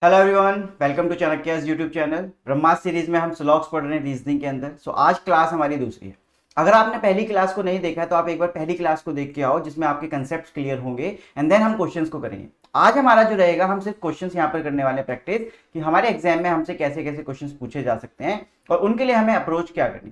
Hello everyone, welcome to Chanakya's YouTube channel. Brahmastra series में हम स्लॉग्स पढ़ रहे हैं रीजनिंग के अंदर। आज क्लास हमारी दूसरी है। अगर आपने पहली क्लास को नहीं देखा है तो आप एक बार पहली क्लास को देख के आओ, जिसमें आपके कंसेप्ट क्लियर होंगे एंड देन हम क्वेश्चंस को करेंगे। आज हमारा जो रहेगा, हम सिर्फ क्वेश्चंस यहाँ पर करने वाले प्रैक्टिस कि हमारे एग्जाम में हमसे कैसे कैसे क्वेश्चंस पूछे जा सकते हैं और उनके लिए हमें अप्रोच क्या करनी,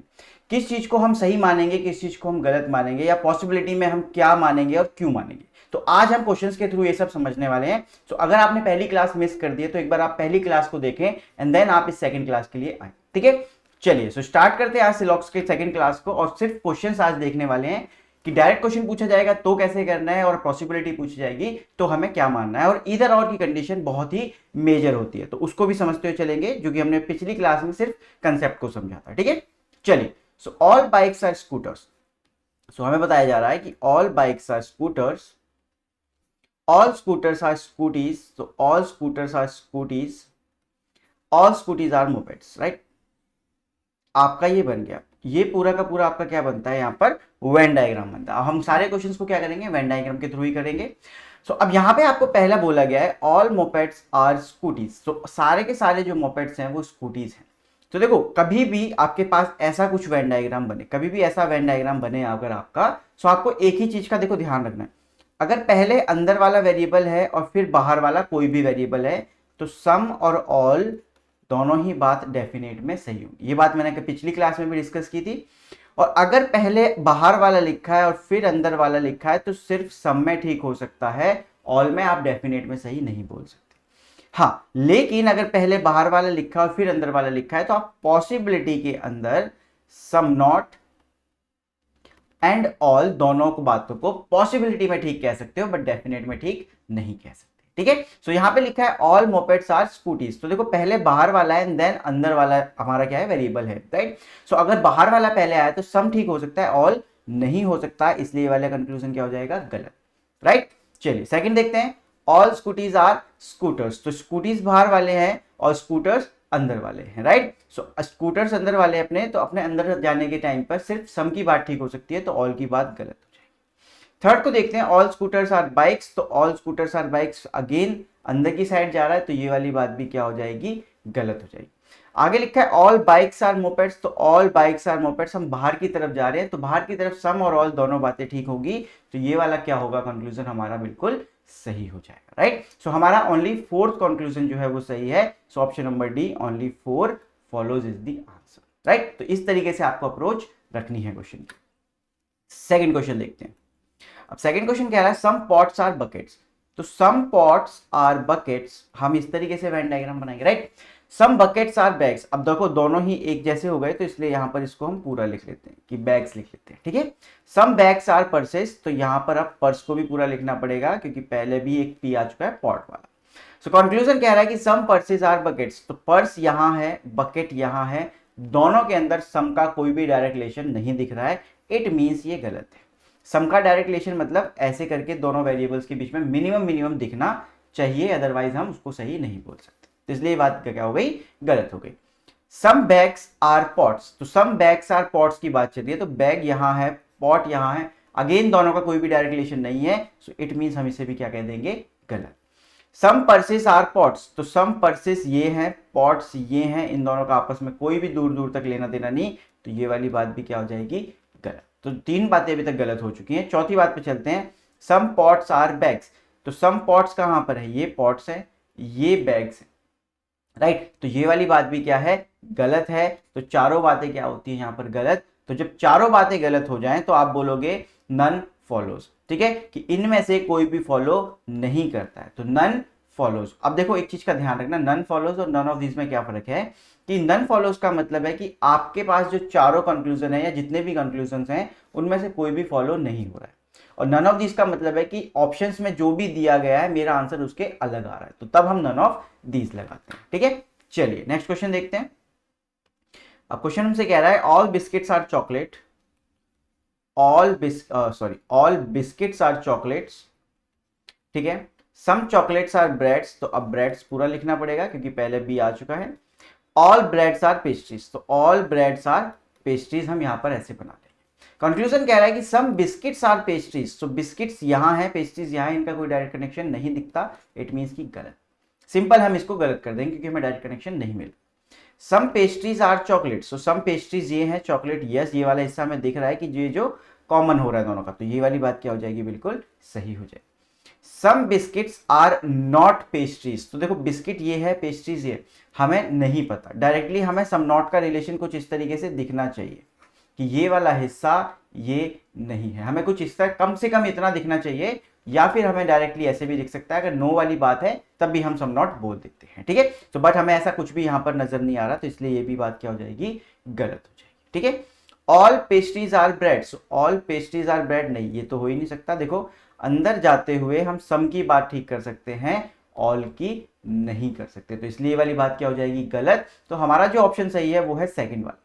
किस चीज को हम सही मानेंगे, किस चीज को हम गलत मानेंगे, या पॉसिबिलिटी में हम क्या मानेंगे और क्यों मानेंगे। तो आज हम क्वेश्चंस के थ्रू ये सब समझने वाले हैं। तो अगर आपने पहली क्लास मिस कर दी है तो एक बार आप पहली क्लास को देखें एंड देन आप इस सेकंड क्लास के लिए आए। ठीक है, चलिए स्टार्ट करते हैं आज सिलॉक्स के सेकंड क्लास को। और सिर्फ क्वेश्चंस आज देखने वाले हैं कि डायरेक्ट क्वेश्चन पूछा जाएगा तो कैसे करना है, और पॉसिबिलिटी पूछी जाएगी तो हमें क्या मानना है, और इधर और की कंडीशन बहुत ही मेजर होती है तो उसको भी समझते हुए चलेंगे, जो कि हमने पिछली क्लास में सिर्फ कंसेप्ट को समझा था। ठीक है, चलिए। So all bikes are scooters. So हमें बताया जा रहा है कि all bikes are scooters, all scooters are scooties, so all scooters are scooties, all scooties are mopeds, right? आपका ये बन गया, ये पूरा का पूरा आपका क्या बनता है, यहाँ पर वेन डायग्राम बनता है। अब हम सारे क्वेश्चंस को क्या करेंगे, वेन डायग्राम के थ्रू ही करेंगे। अब यहाँ पे आपको पहला बोला गया है ऑल मोपेड्स आर स्कूटीज। तो सारे के सारे जो मोपेड्स हैं वो स्कूटीज हैं। तो देखो, कभी भी आपके पास ऐसा कुछ वेन डायग्राम बने, कभी भी ऐसा वेन डायग्राम बने अगर आपका, तो आपको एक ही चीज का देखो ध्यान रखना है। अगर पहले अंदर वाला वेरिएबल है और फिर बाहर वाला कोई भी वेरिएबल है, तो सम और ऑल दोनों ही बात डेफिनेट में सही होगी। ये बात मैंने पिछली क्लास में भी डिस्कस की थी। और अगर पहले बाहर वाला लिखा है और फिर अंदर वाला लिखा है तो सिर्फ सम में ठीक हो सकता है, ऑल में आप डेफिनेट में सही नहीं बोल सकते। हाँ, लेकिन अगर पहले बाहर वाला लिखा और फिर अंदर वाला लिखा है तो आप पॉसिबिलिटी के अंदर सम नॉट एंड ऑल दोनों को बातों को पॉसिबिलिटी में ठीक कह सकते हो, बट डेफिनेट में ठीक नहीं कह सकते। ठीक है, सो यहां पे लिखा है ऑल मोपेड्स आर स्कूटीज। तो देखो, पहले बाहर वाला है एंड देन अंदर वाला हमारा क्या है, वेरिएबल है, राइट। सो अगर बाहर वाला पहले आया तो सम ठीक हो सकता है, ऑल नहीं हो सकता, इसलिए वाला कंक्लूजन क्या हो जाएगा, गलत, राइट। चलिए सेकंड देखते हैं, ऑल स्कूटीज आर स्कूटर्स। तो स्कूटीज बाहर वाले हैं और स्कूटर्स अंदर वाले हैं, राइट। सो स्कूटर्स अंदर वाले अपने, तो अपने अंदर जाने के टाइम पर सिर्फ सम की बात ठीक हो सकती है, तो ऑल की बात गलत हो जाएगी। थर्ड को देखते हैं, ऑल स्कूटर्स आर बाइक्स। तो all scooters are bikes again अंदर की साइड जा रहा है, तो ये वाली बात भी क्या हो जाएगी, गलत हो जाएगी। आगे लिखा है ऑल बाइक्स आर मोपेड्स। तो ऑल बाइक्स आर मोपेड्स, हम बाहर की तरफ जा रहे हैं तो बाहर की तरफ सम और ऑल दोनों बातें ठीक होगी, तो ये वाला क्या होगा, कंक्लूजन हमारा बिल्कुल सही हो जाएगा, राइट। सो हमारा ओनली फोर्थ कंक्लूजन जो है वो सही है। So option number D, only 4 follows is the answer, right. तो इस तरीके से आपको अप्रोच रखनी है क्वेश्चन की। सेकंड क्वेश्चन देखते हैं। अब सेकंड क्वेश्चन कह रहा है सम पॉट्स आर बकेट्स। तो सम पॉट्स आर बकेट्स, हम इस तरीके से वेन डायग्राम बनाएंगे, right. Some buckets are bags. अब देखो, दोनों ही एक जैसे हो गए तो इसलिए यहां पर इसको हम पूरा लिख लेते हैं कि बैग्स लिख लेते हैं, ठीक है। सम बैग्स आर पर्सेस। तो यहां पर अब पर्स को भी पूरा लिखना पड़ेगा, क्योंकि पहले भी एक पी आ चुका है पॉट वाला। सो कंक्लूजन कह रहा है कि सम पर्सेस आर बकेट्स। तो पर्स यहां है, बकेट यहां है, दोनों के अंदर सम का कोई भी डायरेक्ट रिलेशन नहीं दिख रहा है। इट मीन्स ये गलत है। सम का डायरेक्ट रिलेशन मतलब ऐसे करके दोनों वेरिएबल्स के बीच में मिनिमम मिनिमम दिखना चाहिए, अदरवाइज हम उसको सही नहीं बोल सकते। तो इसलिए ये बात क्या हो गई, गलत हो गई। सम बैग्स आर पॉट्स। तो सम बैग्स आर पॉट्स की बात चल रही है, तो बैग यहां है, पॉट यहां है, अगेन दोनों का कोई भी डायरेक्ट रिलेशन नहीं है, सो इट मीन्स हम इसे भी क्या कह देंगे, गलत। सम पर्सेस आर पॉट्स। तो सम पर्सेस ये हैं, पॉट्स ये हैं, इन दोनों का आपस में कोई भी दूर दूर तक लेना देना नहीं, तो ये वाली बात भी क्या हो जाएगी, गलत। तो तीन बातें अभी तक गलत हो चुकी हैं। चौथी बात पे चलते हैं, सम पॉट्स आर बैग्स। तो सम पॉट्स कहां पर है, ये पॉट्स है, ये बैग्स है, राइट। तो ये वाली बात भी क्या है, गलत है। तो चारों बातें क्या होती है यहां पर, गलत। तो जब चारों बातें गलत हो जाएं तो आप बोलोगे नन फॉलोज, ठीक है, कि इनमें से कोई भी फॉलो नहीं करता है, तो नन फॉलोज। अब देखो, एक चीज का ध्यान रखना, नन फॉलोज और नन ऑफ दिस में क्या फर्क है, कि नन फॉलोज का मतलब है कि आपके पास जो चारों कंक्लूजन है या जितने भी कंक्लूजन हैं उनमें से कोई भी फॉलो नहीं हो रहा है। और नन ऑफ दिस का मतलब है कि ऑप्शंस में जो भी दिया गया है मेरा आंसर उसके अलग आ रहा है, तो तब हम नन ऑफ दिस लगाते हैं, ठीक है। चलिए नेक्स्ट क्वेश्चन देखते हैं। अब क्वेश्चन हमसे कह रहा है all biscuits are chocolate, all biscuits are chocolates, ठीक है। Some chocolates are breads. तो अब ब्रेड्स पूरा लिखना पड़ेगा क्योंकि पहले बी आ चुका है। All breads are pastries. तो ऑल ब्रेड्स आर पेस्ट्रीज हम यहां पर ऐसे बना लेंगे। कंक्लूजन कह रहा है कि सम बिस्किट्स आर पेस्ट्रीज। तो बिस्किट्स यहां है, पेस्ट्रीज यहां है, इनका कोई डायरेक्ट कनेक्शन नहीं दिखता, इट मींस की गलत। सिंपल हम इसको गलत कर देंगे क्योंकि हमें डायरेक्ट कनेक्शन नहीं मिला। Some pastries are chocolate, so some pastries ये है चॉकलेट, यस ये वाला हिस्सा हमें दिख रहा है कि ये जो कॉमन हो रहा है दोनों का, तो ये वाली बात क्या हो जाएगी, बिल्कुल सही हो जाएगी। सम बिस्किट्स आर नॉट पेस्ट्रीज, तो देखो बिस्किट ये है, पेस्ट्रीज ये, हमें नहीं पता, डायरेक्टली हमें सम नॉट का रिलेशन कुछ इस तरीके से दिखना चाहिए कि ये वाला हिस्सा ये नहीं है, हमें कुछ इस तरह कम से कम इतना दिखना चाहिए, या फिर हमें डायरेक्टली ऐसे भी दिख सकता है, अगर नो वाली बात है तब भी हम सम नॉट बोल देते हैं, ठीक है। तो बट हमें ऐसा कुछ भी यहाँ पर नजर नहीं आ रहा, तो इसलिए ये भी बात क्या हो जाएगी, गलत हो जाएगी, ठीक है। All pastries are bread, so all pastries are bread, नहीं ये तो हो ही नहीं सकता। देखो अंदर जाते हुए हम सम की बात ठीक कर सकते हैं, ऑल की नहीं कर सकते, तो इसलिए ये वाली बात क्या हो जाएगी, गलत। तो हमारा जो ऑप्शन सही है वो है सेकंड वाला,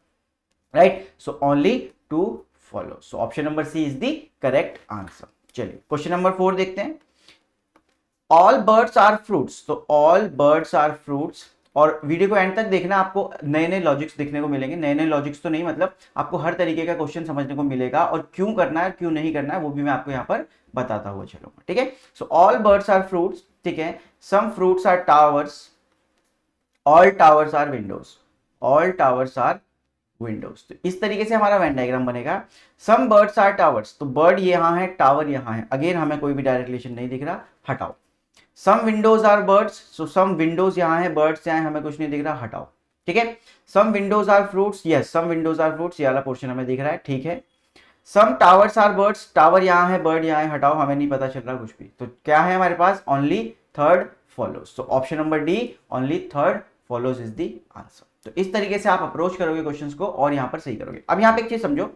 right. So only two follow, so option number C is the correct answer. चलिए क्वेश्चन नंबर 4 देखते हैं। ऑल बर्ड्स आर फ्रूट्स, तो ऑल बर्ड्स आर फ्रूट्स, और वीडियो को एंड तक देखना, आपको नए नए लॉजिक्स देखने को मिलेंगे, नए नए लॉजिक्स तो नहीं मतलब आपको हर तरीके का क्वेश्चन समझने को मिलेगा, और क्यों करना है क्यों नहीं करना है वो भी मैं आपको यहाँ पर बताता हुआ चलूंगा, ठीक है। So all birds are fruits, ठीक है। Some fruits are towers, all towers are windows, all towers are windows, तो इस तरीके से हमारा वेन डायग्राम बनेगा। सम बर्ड्स आर टावर्स, तो बर्ड यहाँ है, टावर यहाँ है, अगेन हमें कोई भी डायरेक्ट रिलेशन नहीं दिख रहा, हटाओ। Some windows are birds, so some windows यहाँ है, बर्ड्स यहाँ है, हमें कुछ नहीं दिख रहा, हटाओ, ठीक है। Some windows are fruits, yes some windows are fruits, ये वाला पोर्शन हमें दिख रहा है, ठीक है। Some towers are birds, tower यहाँ है, बर्ड यहाँ है, हटाओ, हमें नहीं पता चल रहा कुछ भी, तो क्या है हमारे पास, only third follows, so option number D only third follows is the answer. तो इस तरीके से आप अप्रोच करोगे क्वेश्चंस को और यहाँ पर सही करोगे। अब यहाँ पे एक चीज समझो,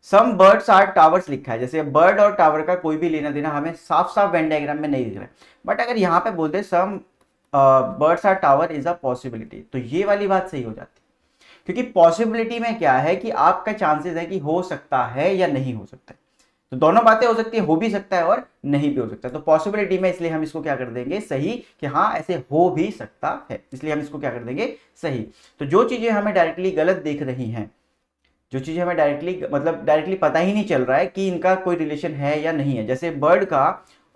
सम बर्ड्स आर टावर्स लिखा है, जैसे बर्ड और टावर का कोई भी लेना देना हमें साफ साफ वेन डायग्राम में नहीं दिख रहा है, बट अगर यहाँ पे बोलते some birds are tower is a possibility, तो ये वाली बात सही हो जाती है, क्योंकि पॉसिबिलिटी में क्या है कि आपका चांसेस है कि हो सकता है या नहीं हो सकता है, तो दोनों बातें हो सकती है, हो भी सकता है और नहीं भी हो सकता है, तो पॉसिबिलिटी में इसलिए हम इसको क्या कर देंगे, सही, कि हाँ ऐसे हो भी सकता है, इसलिए हम इसको क्या कर देंगे, सही। तो जो चीजें हमें डायरेक्टली गलत दिख रही हैं, जो चीजें हमें डायरेक्टली मतलब डायरेक्टली पता ही नहीं चल रहा है कि इनका कोई रिलेशन है या नहीं है, जैसे बर्ड का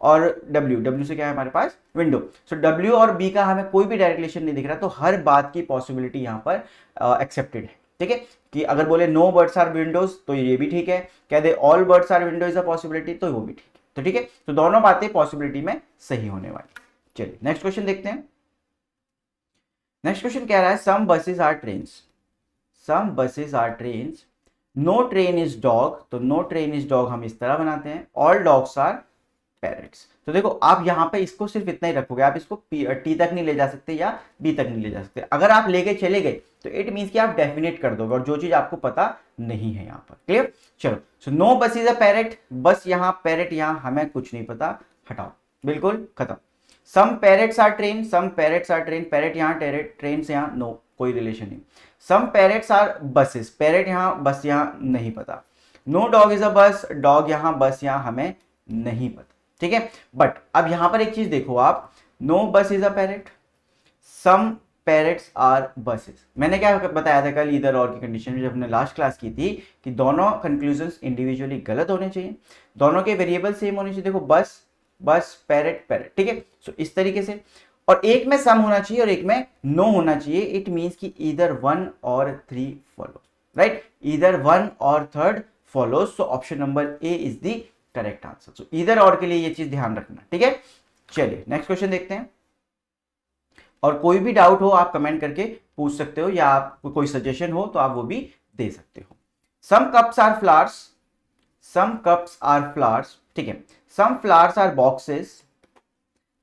और डब्ल्यू, डब्ल्यू से क्या है हमारे पास, विंडो, सो डब्ल्यू और बी का हमें कोई भी डायरेक्ट रिलेशन नहीं दिख रहा, तो हर बात की पॉसिबिलिटी यहाँ पर एक्सेप्टेड है, ठीक है। कि अगर बोले नो बर्ड्स आर विंडोज तो ये भी ठीक है, कह दे all birds are window is a possibility तो वो भी ठीक है, तो ठीक है, तो दोनों बातें पॉसिबिलिटी में सही होने वाली। चलिए नेक्स्ट क्वेश्चन देखते हैं। नेक्स्ट क्वेश्चन कह रहा है some buses are trains, some buses are trains, no train is dog, तो नो ट्रेन इज डॉग हम इस तरह बनाते हैं, ऑल डॉग्स आर पैरेट्स, तो देखो आप यहाँ पे इसको सिर्फ इतना ही रखोगे, आप इसको टी तक नहीं ले जा सकते या बी तक नहीं ले जा सकते, अगर आप लेके चले गए तो इट मीन्स कि आप डेफिनेट कर दोगे, और जो चीज आपको पता नहीं है यहाँ पर, क्लियर। चलो so no bus is a parrot, बस यहाँ पैरेट यहाँ हमें कुछ नहीं पता, हटाओ, बिल्कुल खत्म। Some parrots are train, some parrots are train, parrot यहाँ, ट्रेन से यहाँ, नो कोई रिलेशन नहीं। Some parrots are buses, parrot यहाँ, बस यहाँ नहीं पता। नो डॉग इज अ बस, डॉग यहाँ, बस यहाँ हमें नहीं पता, ठीक है। बट अब यहां पर एक चीज देखो आप, no bus is a parrot, some parrots are buses, मैंने क्या बताया था कल इधर और की कंडीशन में जब हमने लास्ट क्लास की थी कि दोनों कंक्लूजन्स इंडिविजुअली गलत होने चाहिए, दोनों के वेरिएबल सेम होने चाहिए, देखो बस बस पैरेट पैरेट, ठीक है। सो इस तरीके से, और एक में सम होना चाहिए और एक में नो होना चाहिए, इट मीन्स कि either one or three follow, right, either one or third follow, so option number A is the correct answer. सो इधर और के लिए ये चीज ध्यान रखना, ठीक है। चलिए नेक्स्ट क्वेश्चन देखते हैं, और कोई भी डाउट हो आप कमेंट करके पूछ सकते हो, या आपको कोई सजेशन हो तो आप वो भी दे सकते हो। Some cups are flowers, some cups are flowers, ठीक है। Some flowers are boxes,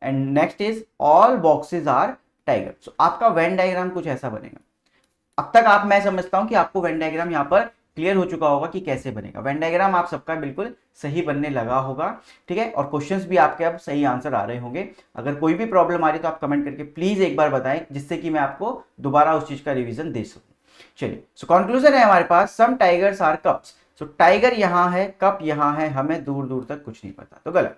and next is all boxes are tiger, so आपका वेन डायग्राम कुछ ऐसा बनेगा। अब तक आप, मैं समझता हूं कि आपको वेन डायग्राम यहाँ पर क्लियर हो चुका होगा कि कैसे बनेगा वेन डायग्राम, आप सबका बिल्कुल सही बनने लगा होगा, ठीक है। और क्वेश्चंस भी आपके अब सही आंसर आ रहे होंगे, अगर कोई भी प्रॉब्लम आ रही है तो आप कमेंट करके प्लीज एक बार बताएं, जिससे कि मैं आपको दोबारा उस चीज का रिवीजन दे सकूं। चलिए सो कंक्लूजन है हमारे पास, some tigers are cups, so tiger यहाँ है, कप यहाँ है, हमें दूर दूर तक कुछ नहीं पता, तो गलत।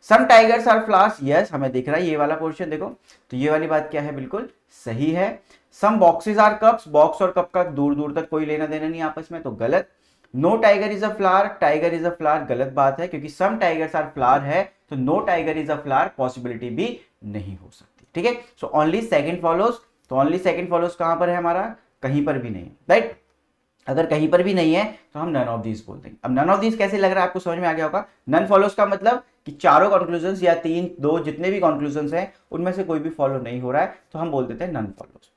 सम टाइगर्स आर फ्लावर्स, यस हमें दिख रहा है ये वाला पोर्शन, देखो तो ये वाली बात क्या है, बिल्कुल सही है। Some boxes are cups, box और कप का दूर दूर तक कोई लेना देना नहीं आपस में, तो गलत। No tiger is a flower, tiger is a flower, गलत बात है, क्योंकि सम टाइगर्स आर फ्लावर है, तो no tiger is a flower possibility भी नहीं हो सकती, ठीक है। So only second follows, so only second follows कहां पर है हमारा, कहीं पर भी नहीं, राइट। अगर कहीं पर भी नहीं है तो हम नन ऑफ दीज बोल देंगे। अब नन ऑफ दीज कैसे लग रहा है आपको समझ में आ गया होगा। नन फॉलोज का मतलब कि चारों कंक्लूजन्स या तीन, दो, जितने भी कंक्लूजन्स हैं उनमें से कोई भी फॉलो नहीं हो रहा है तो हम बोल देते हैं नन फॉलोज।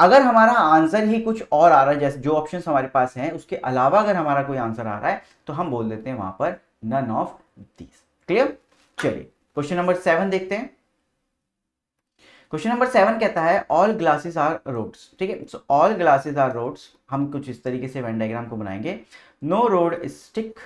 अगर हमारा आंसर ही कुछ और आ रहा है, जैसे जो ऑप्शन हमारे पास हैं उसके अलावा अगर हमारा कोई आंसर आ रहा है तो हम बोल देते हैं वहां पर नन ऑफ दीज। क्लियर। चलिए क्वेश्चन नंबर 7 देखते हैं। क्वेश्चन नंबर 7 कहता है ऑल ग्लासेस आर रोड्स, ठीक है। So all glasses are roads, हम कुछ इस तरीके से वेन डायग्राम को बनाएंगे। No road stick,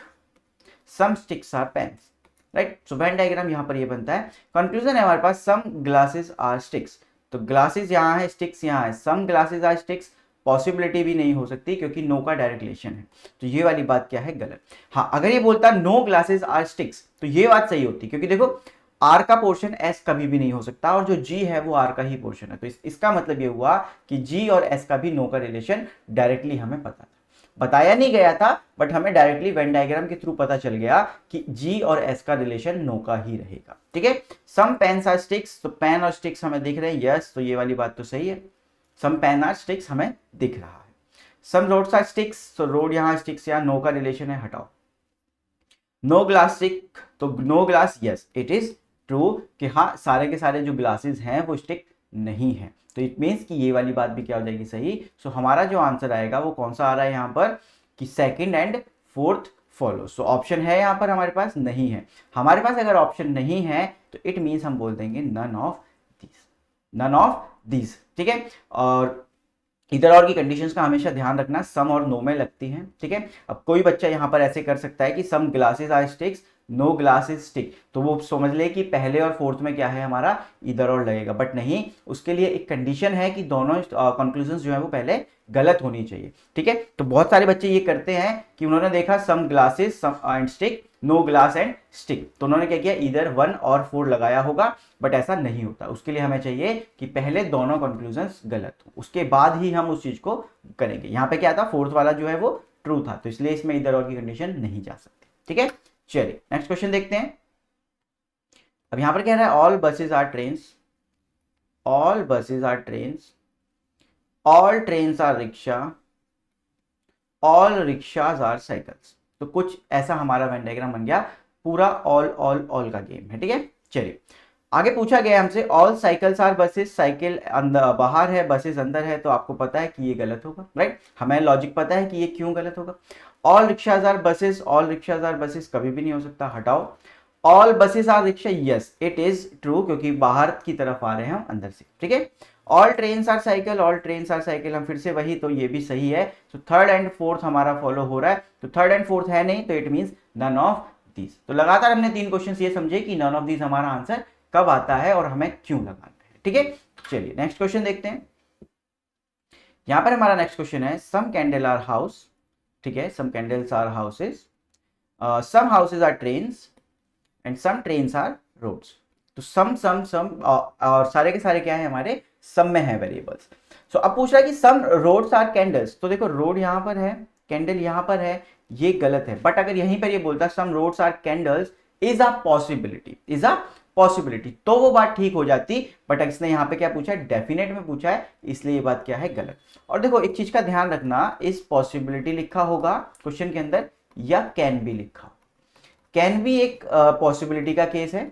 some sticks are pens, right. So Venn diagram यहां पर ये बनता है। कंक्लूजन है हमारे पास सम ग्लासेस आर स्टिक्स, तो ग्लासेस यहां है, स्टिक्स यहां है, some glasses are sticks possibility भी नहीं हो सकती क्योंकि नो का डायरेक्ट रिलेशन है, तो ये वाली बात क्या है, गलत। हाँ अगर ये बोलता नो ग्लासेस आर स्टिक्स तो ये बात सही होती, क्योंकि देखो आर का पोर्शन एस कभी भी नहीं हो सकता और जो जी है वो आर का ही पोर्शन है, तो इसका मतलब ये हुआ कि जी और एस का भी नो का रिलेशन डायरेक्टली हमें पता था, बताया नहीं गया था बट हमें डायरेक्टली वेन डायग्राम के थ्रू पता चल गया कि जी और एस का रिलेशन नो का ही रहेगा, ठीक है। सम पेन्स आर स्टिक्स, तो पेन और स्टिक्स हमें दिख रहे हैं, यस, तो ये वाली बात तो सही है, सम पेन आर स्टिक्स हमें दिख रहा है। सम रोड्स आर स्टिक्स, तो रोड यहां स्टिक्स, यहां नो का रिलेशन है, हटाओ। नो ग्लास स्टिक, तो no glass, yes it is true कि हाँ सारे के सारे जो ग्लासेस हैं वो स्टिक नहीं है, तो इट मीन्स कि ये वाली बात भी क्या हो जाएगी, सही। सो हमारा जो आंसर आएगा वो कौन सा आ रहा है यहाँ पर कि second and fourth follow. So option है यहाँ पर हमारे पास, नहीं है हमारे पास। अगर ऑप्शन नहीं है तो इट मीन्स हम बोल देंगे none of these, none of these, ठीक है। और इधर और की कंडीशंस का हमेशा ध्यान रखना, सम और नो में लगती हैं, ठीक है। अब कोई बच्चा यहाँ पर ऐसे कर सकता है कि some glasses are sticks, no glasses stick, तो वो समझ ले कि पहले और फोर्थ में क्या है हमारा, इधर और लगेगा, बट नहीं, उसके लिए एक कंडीशन है कि दोनों कंक्लूजन्स जो है वो पहले गलत होनी चाहिए, ठीक है। तो बहुत सारे बच्चे ये करते हैं कि उन्होंने देखा some glasses and stick, no glass and stick, तो उन्होंने क्या किया, इधर 1 और 4 लगाया होगा, बट ऐसा नहीं होता। उसके लिए हमें चाहिए कि पहले दोनों कंक्लूजन्स गलत हो, उसके बाद ही हम उस चीज को करेंगे। यहाँ पे क्या था, फोर्थ वाला जो है वो ट्रू था, तो इसलिए इसमें इधर और की कंडीशन नहीं जा सकती, ठीक है। चलिए नेक्स्ट क्वेश्चन देखते हैं। अब यहां पर कह रहा है all buses are trains, all buses are trains, all trains are rickshaw, all rickshaws are cycles, तो कुछ ऐसा हमारा वेन डायग्राम बन गया, पूरा ऑल ऑल ऑल का गेम है, ठीक है। चलिए आगे पूछा गया हमसे all cycles are buses, cycle अंदर बाहर है बसेस अंदर है, तो आपको पता है कि ये गलत होगा, राइट। हमें लॉजिक पता है कि ये क्यों गलत होगा। All rickshaws are buses, all rickshaws are buses कभी भी नहीं हो सकता, हटाओ। All buses are rickshaw, yes it is true क्योंकि बाहर की तरफ आ रहे हैं हम अंदर से, ठीक है। All trains are cycle, all trains are cycle, हम फिर से वही, तो ये भी सही है। तो थर्ड एंड फोर्थ हमारा फॉलो हो रहा है, तो थर्ड एंड फोर्थ है नहीं, तो it means none of these. तो लगातार हमने 3 क्वेश्चन ये समझे कि नन ऑफ दीज हमारा आंसर कब आता है और हमें क्यों लगाना है, ठीक है। चलिए नेक्स्ट क्वेश्चन देखते हैं। यहां पर हमारा नेक्स्ट क्वेश्चन है सम कैंडल आर हाउस, ठीक है, some candles are houses, some houses are trains and some trains are roads, तो सम और सारे के सारे क्या है हमारे सम में है वेरिएबल्स। सो अब पूछ रहा है कि सम रोड्स आर कैंडल्स, तो देखो रोड यहां पर है, कैंडल यहां पर है, ये गलत है, बट अगर यहीं पर ये बोलता some roads are candles is a possibility, is a possibility, तो वो बात ठीक हो जाती, बट इसने यहाँ पे क्या पूछा है, डेफिनेट में पूछा है, इसलिए ये बात क्या है, गलत। और देखो एक चीज का ध्यान रखना, इस पॉसिबिलिटी लिखा होगा क्वेश्चन के अंदर या कैन बी लिखा होगा, कैन बी एक पॉसिबिलिटी का केस है,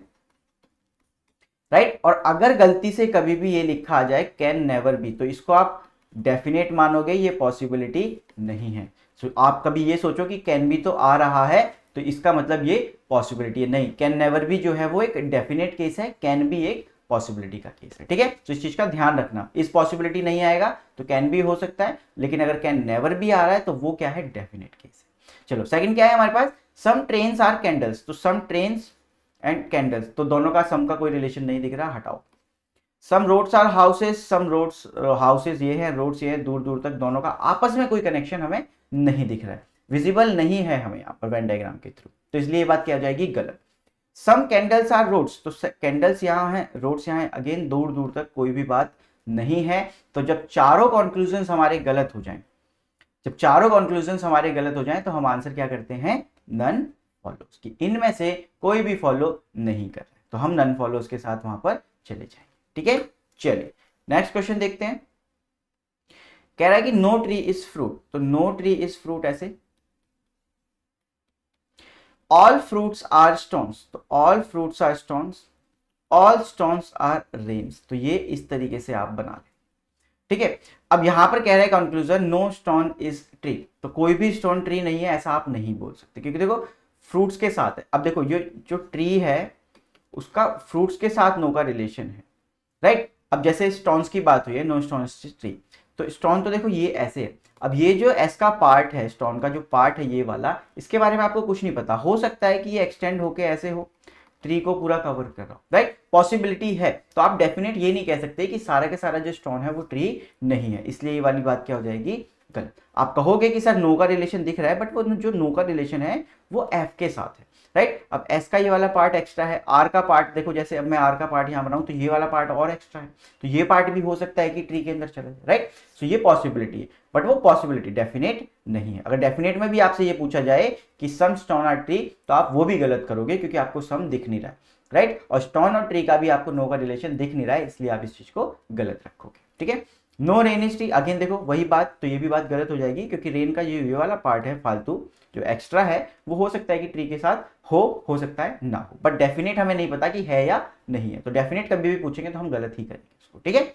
राइट। और अगर गलती से कभी भी ये लिखा आ जाए कैन नेवर बी, तो इसको आप डेफिनेट मानोगे, ये पॉसिबिलिटी नहीं है। तो आप कभी ये सोचो कि कैन बी तो आ रहा है तो इसका मतलब ये पॉसिबिलिटी है, नहीं, कैन नेवर बी जो है वो एक डेफिनेट केस है, कैन बी एक पॉसिबिलिटी का केस है, ठीक है। तो इस चीज का ध्यान रखना, इस पॉसिबिलिटी नहीं आएगा तो कैन बी हो सकता है, लेकिन अगर कैन नेवर बी आ रहा है तो वो क्या है, डेफिनेट केस है। चलो सेकंड क्या है हमारे पास, सम ट्रेन्स आर कैंडल्स, तो सम ट्रेन्स एंड कैंडल्स, तो दोनों का सम का कोई रिलेशन नहीं दिख रहा, हटाओ। Some roads are houses, some roads houses ये है, रोड्स ये है, दूर दूर तक दोनों का आपस में कोई कनेक्शन हमें नहीं दिख रहा है, विजिबल नहीं है हमें यहाँ पर वेन डायग्राम के थ्रू, तो इसलिए ये बात क्या हो जाएगी, गलत। सम कैंडल्स आर रोड्स, तो कैंडल्स यहाँ है, रोड्स यहाँ है, अगेन दूर दूर तक कोई भी बात नहीं है। तो जब चारों कंक्लूजन्स हमारे गलत हो जाएं, जब चारों कंक्लूजन्स हमारे गलत हो जाएं तो हम आंसर क्या करते हैं, नन फॉलोज, कि इनमें से कोई भी फॉलो नहीं कर रहे, तो हम नन फॉलोज के साथ वहां पर चले जाएंगे, ठीक है, चलिए नेक्स्ट क्वेश्चन देखते हैं। कह रहा है कि नो ट्री इज फ्रूट, तो नो ट्री इज फ्रूट ऐसे। ऑल फ्रूट्स आर स्टोन्स, तो all fruits are stones, all stones are rains, तो ये इस तरीके से आप बना लें, ठीक है। अब यहां पर कह रहा है conclusion no stone is tree, तो कोई भी स्टोन ट्री नहीं है ऐसा आप नहीं बोल सकते, क्योंकि देखो फ्रूट्स के साथ है। अब देखो ये जो ट्री है उसका फ्रूट्स के साथ नो का रिलेशन है, राइट। अब जैसे स्टोन्स की बात हुई है, नो स्टोन ट्री, तो स्टोन तो देखो ये ऐसे है। अब ये जो एस का पार्ट है, स्टोन का जो पार्ट है ये वाला, इसके बारे में आपको कुछ नहीं पता, हो सकता है कि ये एक्सटेंड होके ऐसे हो, ट्री को पूरा कवर कर रहा हो, राइट, पॉसिबिलिटी है। तो आप डेफिनेट ये नहीं कह सकते कि सारा के सारा जो स्टोन है वो ट्री नहीं है, इसलिए ये वाली बात क्या हो जाएगी, गलत। आप कहोगे कि सर नो का रिलेशन दिख रहा है, बट वो जो नो का रिलेशन है वो एफ के साथ है, राइट। अब एस का ये वाला पार्ट एक्स्ट्रा है, आर का पार्ट देखो, जैसे अब मैं आर का पार्ट यहाँ बनाऊं तो ये वाला पार्ट और एक्स्ट्रा है, तो ये पार्ट भी हो सकता है कि ट्री के अंदर चले जाए, राइट। सो ये पॉसिबिलिटी है, बट वो पॉसिबिलिटी डेफिनेट नहीं है। अगर डेफिनेट में भी आपसे ये पूछा जाए कि सम स्टोन आर ट्री, तो आप वो भी गलत करोगे क्योंकि आपको सम दिख नहीं रहा है, राइट। और स्टोन और ट्री का भी आपको नो का रिलेशन दिख नहीं रहा है, इसलिए आप इस चीज को गलत रखोगे, ठीक है। No rain is tree, again देखो वही बात, तो ये भी बात गलत हो जाएगी क्योंकि रेन का ये वाला पार्ट है फालतू जो एक्स्ट्रा है, वो हो सकता है कि ट्री के साथ हो सकता है ना हो, बट डेफिनेट हमें नहीं पता कि है या नहीं है, तो डेफिनेट कभी भी पूछेंगे तो हम गलत ही करेंगे इसको, ठीक है।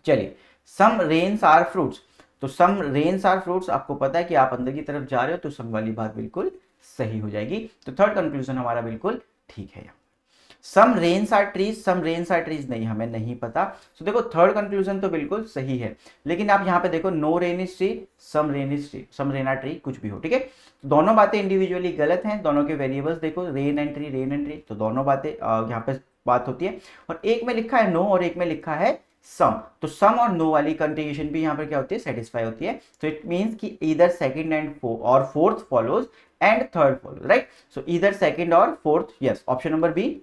चलिए सम रेन्स आर फ्रूट्स, तो सम रेन्स आर फ्रूट्स, आपको पता है कि आप अंदर की तरफ जा रहे हो तो सम वाली बात बिल्कुल सही हो जाएगी, तो थर्ड कंक्लूजन हमारा बिल्कुल ठीक है। Some rains are trees, some rains are trees नहीं, हमें नहीं पता। तो देखो थर्ड कंक्लूजन तो बिल्कुल सही है, लेकिन आप यहाँ पे देखो no rain is tree, some rain is tree, some rain are tree, कुछ भी हो, ठीक है। तो दोनों बातें इंडिविजुअली गलत हैं, दोनों के वेरिएबल्स देखो, rain and tree, rain and tree, तो दोनों बातें यहाँ पे बात होती है। और एक में लिखा है नो और एक में लिखा है सम, तो सम और नो वाली कंजुगेशन भी यहाँ पर क्या होती है, सेटिस्फाई होती है। तो इट मीन्स कि either second and or fourth follows and third follows, right. So either second or fourth, yes, option number B,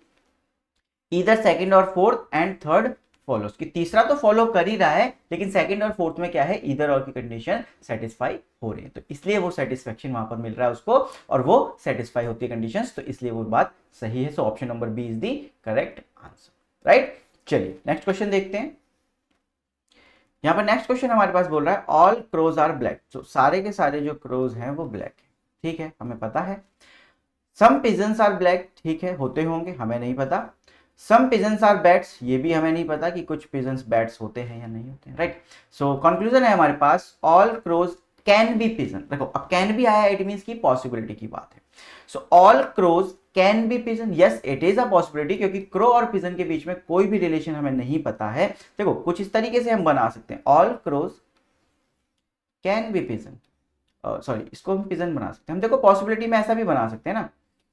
either second or fourth and third follows, कि तीसरा तो फॉलो कर ही रहा है लेकिन सेकंड और फोर्थ में क्या है, ईदर और की कंडीशन सेटिस्फाई हो रही है, तो इसलिए वो सेटिस्फेक्शन वहां पर मिल रहा है उसको, और वो सेटिस्फाई होती है कंडीशंस, तो इसलिए वो बात सही है। So option number B is the correct answer, right. चलिए नेक्स्ट क्वेश्चन देखते हैं। यहाँ पर नेक्स्ट क्वेश्चन हमारे पास बोल रहा है ऑल क्रोज आर ब्लैक, तो सारे के सारे जो क्रोज हैं वो ब्लैक है, ठीक है, हमें पता है। सम पिजन्स आर ब्लैक, ठीक है, होते होंगे, हमें नहीं पता। सम पिजन्स आर बैट्स, ये भी हमें नहीं पता कि कुछ पिजन्स बैट्स होते हैं या नहीं होते हैं, राइट। सो कंक्लूजन है हमारे पास all crows can be pigeon, देखो अब कैन भी आया, इट मींस की पॉसिबिलिटी की बात है। So all crows can be pigeon, yes it is a possibility, क्योंकि क्रो और पिजन के बीच में कोई भी रिलेशन हमें नहीं पता है। देखो कुछ इस तरीके से हम बना सकते हैं, all crows can be pigeon, sorry इसको हम पिजन बना सकते हैं। हम देखो पॉसिबिलिटी में ऐसा भी बना सकते हैं ना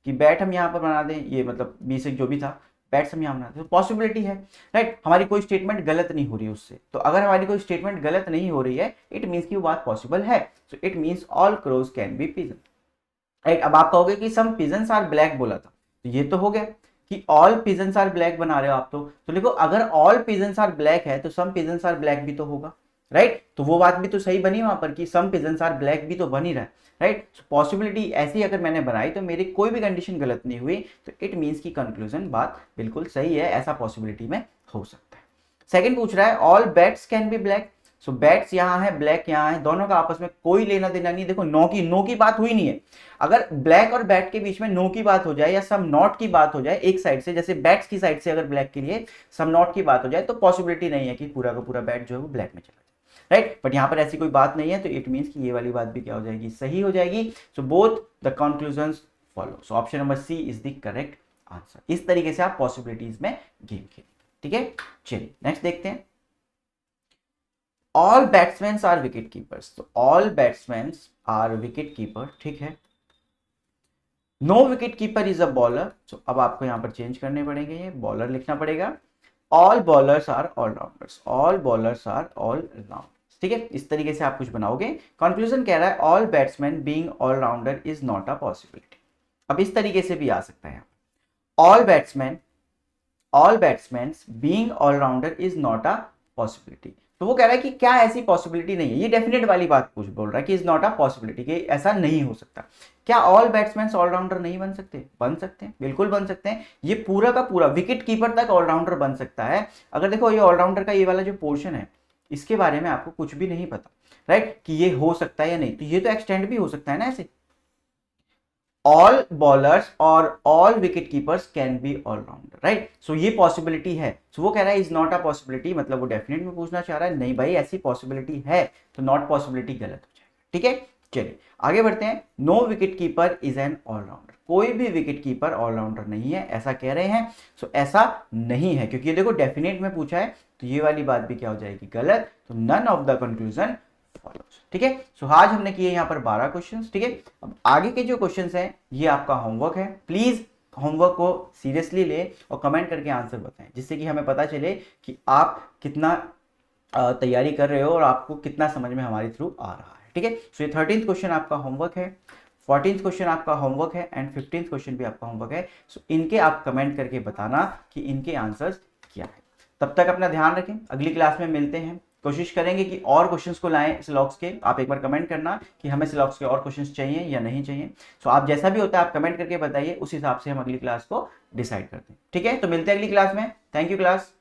कि बैट हम यहाँ पर बना दें, ये मतलब बेसिक जो भी था बैट्स हम यहाँ बना दें, तो पॉसिबिलिटी है, राइट। हमारी कोई स्टेटमेंट गलत नहीं हो रही उससे, तो अगर हमारी कोई स्टेटमेंट गलत नहीं हो रही है इट मीन्स की वो बात पॉसिबल है, so it means all crows can be pigeon, right. अब आप कहोगे कि सम पिजन्स आर ब्लैक बोला था, तो ये तो हो गया कि ऑल पिजन्स आर ब्लैक बना रहे हो आप, तो देखो अगर ऑल पिजन्स आर ब्लैक है तो सम पिजन्स आर ब्लैक भी तो होगा, राइट। तो वो बात भी तो सही बनी वहां पर कि सम पिजन्स आर ब्लैक भी तो बन ही रहा है, राइट। पॉसिबिलिटी ऐसी अगर मैंने बनाई तो मेरी कोई भी कंडीशन गलत नहीं हुई, तो इट मीन्स की कंक्लूजन बात बिल्कुल सही है, ऐसा पॉसिबिलिटी में हो सकता है। सेकंड पूछ रहा है all bats can be black, so bats यहाँ है, ब्लैक यहाँ है, दोनों का आपस में कोई लेना देना नहीं। देखो नो की बात हुई नहीं है, अगर ब्लैक और बैट के बीच में नो की बात हो जाए या सम नॉट की बात हो जाए एक साइड से, जैसे बैट्स की साइड से अगर ब्लैक के लिए सम नॉट की बात हो जाए, तो पॉसिबिलिटी नहीं है कि पूरा का पूरा बैट जो है वो ब्लैक में चला जाए, राइट। बट यहाँ पर ऐसी कोई बात नहीं है, तो इट मीन्स कि ये वाली बात भी क्या हो जाएगी, सही हो जाएगी। So both the conclusions follow, so option number C is the correct answer. इस तरीके से आप पॉसिबिलिटीज में गेम खेलें, ठीक है। चलिए नेक्स्ट देखते हैं। All batsmen are wicket keepers, तो all batsmen are wicket keeper, ठीक है। No wicket keeper is a bowler, तो अब आपको यहां पर चेंज करने पड़ेंगे, ये बॉलर लिखना पड़ेगा। All bowlers are allrounders, all bowlers are allrounders, ठीक है। इस तरीके से आप कुछ बनाओगे। कंक्लूजन कह रहा है all batsman being allrounder is not a possibility, अब इस तरीके से भी आ सकता है, all batsman being allrounder is not a possibility, तो वो कह रहा है कि क्या ऐसी पॉसिबिलिटी नहीं है, ये डेफिनेट वाली बात कुछ बोल रहा है कि इज नॉट अ पॉसिबिलिटी, कि ऐसा नहीं हो सकता। क्या ऑल बैट्समैन ऑलराउंडर नहीं बन सकते? बन सकते हैं, बिल्कुल बन सकते हैं। ये पूरा का पूरा विकेट कीपर तक ऑलराउंडर बन सकता है। अगर देखो ये ऑलराउंडर का ये वाला जो पोर्शन है, इसके बारे में आपको कुछ भी नहीं पता, राइट, कि ये हो सकता है या नहीं, तो ये तो एक्सटेंड भी हो सकता है ना ऐसे। All bowlers or all wicket keepers can be allrounder, right. So ये पॉसिबिलिटी है। सो वो कह रहा है इज नॉट अ पॉसिबिलिटी, मतलब वो डेफिनेट में पूछना चाह रहा है नहीं भाई ऐसी पॉसिबिलिटी है, तो नॉट पॉसिबिलिटी गलत हो जाएगा। ठीक है, चलिए आगे बढ़ते हैं। No wicket keeper is an allrounder, कोई भी विकेट कीपर ऑलराउंडर नहीं है, ऐसा कह रहे हैं। सो ऐसा नहीं है, क्योंकि ये देखो डेफिनेट में पूछा है, तो ये वाली बात भी क्या हो जाएगी? गलत। तो none of the conclusion follows. ठीक है, सो आज हमने किए यहाँ पर 12 क्वेश्चंस। ठीक है, अब आगे के जो क्वेश्चंस हैं ये आपका होमवर्क है। प्लीज होमवर्क को सीरियसली ले और कमेंट करके आंसर बताएं, जिससे कि हमें पता चले कि आप कितना तैयारी कर रहे हो और आपको कितना समझ में हमारे थ्रू आ रहा है। ठीक है, सो ये 13th क्वेश्चन आपका होमवर्क है, 14th क्वेश्चन आपका होमवर्क है एंड 15th क्वेश्चन भी आपका होमवर्क है। सो इनके आप कमेंट करके बताना कि इनके आंसर्स क्या है। तब तक अपना ध्यान रखें, अगली क्लास में मिलते हैं। कोशिश करेंगे कि और क्वेश्चंस को लाएं सिलॉक्स के। आप एक बार कमेंट करना कि हमें सिलॉक्स के और क्वेश्चंस चाहिए या नहीं चाहिए। सो आप जैसा भी होता है आप कमेंट करके बताइए, उस हिसाब से हम अगली क्लास को डिसाइड करते हैं। ठीक है, तो मिलते हैं अगली क्लास में। Thank you class.